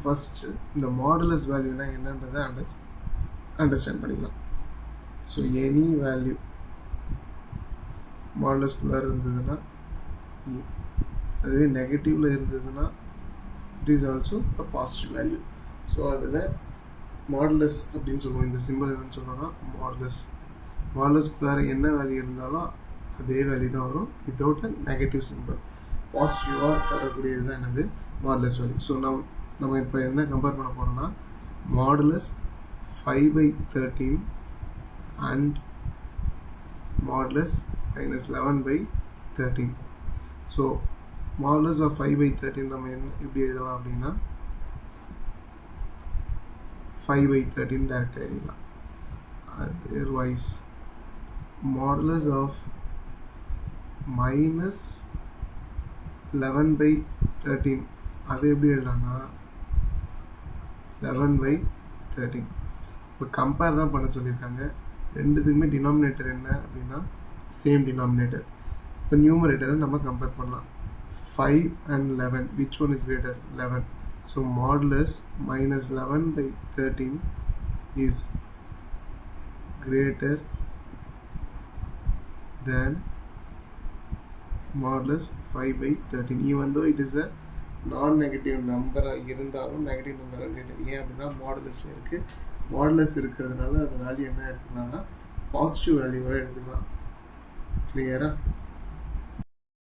First இந்த modulus வேல்யூனா என்னன்றதை understand பண்ணிக்கலாம். ஸோ எனி வேல்யூ மாடுலஸ்குள்ளார இருந்ததுன்னா E, அதுவே நெகட்டிவில் இருந்ததுன்னா it is also a positive value. So அதில் மாடுலஸ் அப்படின்னு சொல்லுவோம். இந்த சிம்பிள் என்னன்னு சொன்னோன்னா மாடுலஸ்குள்ளார என்ன வேல்யூ இருந்தாலும் அதே வேல்யூ தான் வரும் வித்தவுட் அ நெகட்டிவ் சிம்பிள். பாசிட்டிவாக தரக்கூடியது தான் என்னது மாடுலஸ் வேல்யூ. ஸோ நம்ம இப்போ என்ன கம்பேர் பண்ண போகிறோம்னா modulus 5/13 and modulus -11/13. So modulus of 5/13 நம்ம எப்படி எழுதலாம் அப்படின்னா 5/13 டேரக்டாக எழுதலாம். அதர்வைஸ் மாடுலஸ் ஆஃப் -11/13 அது எப்படி எழுதலாம்னா 11/13. இப்போ கம்பேர் தான் பண்ண சொல்லியிருக்காங்க. ரெண்டுத்துக்குமே டினாமினேட்டர் என்ன அப்படின்னா சேம் டினாமினேட்டர். இப்போ நியூமரேட்டரை நம்ம கம்பேர் பண்ணலாம். 5 and 11 which one is greater? 11. So modulus -11/13 is greater than modulus 5/13 even though it is a non-negative number இருந்தாலும் நெகட்டிவ் நம்பர் தான் greater. ஏன் அப்படின்னா மாடுலஸில் இருக்குது. மாடுலஸ் இருக்கிறதுனால அது வேல்யூ என்ன எடுத்துக்கலாம்னா பாசிட்டிவ் வேல்யூவாக எடுத்துக்கலாம். கிளியரா?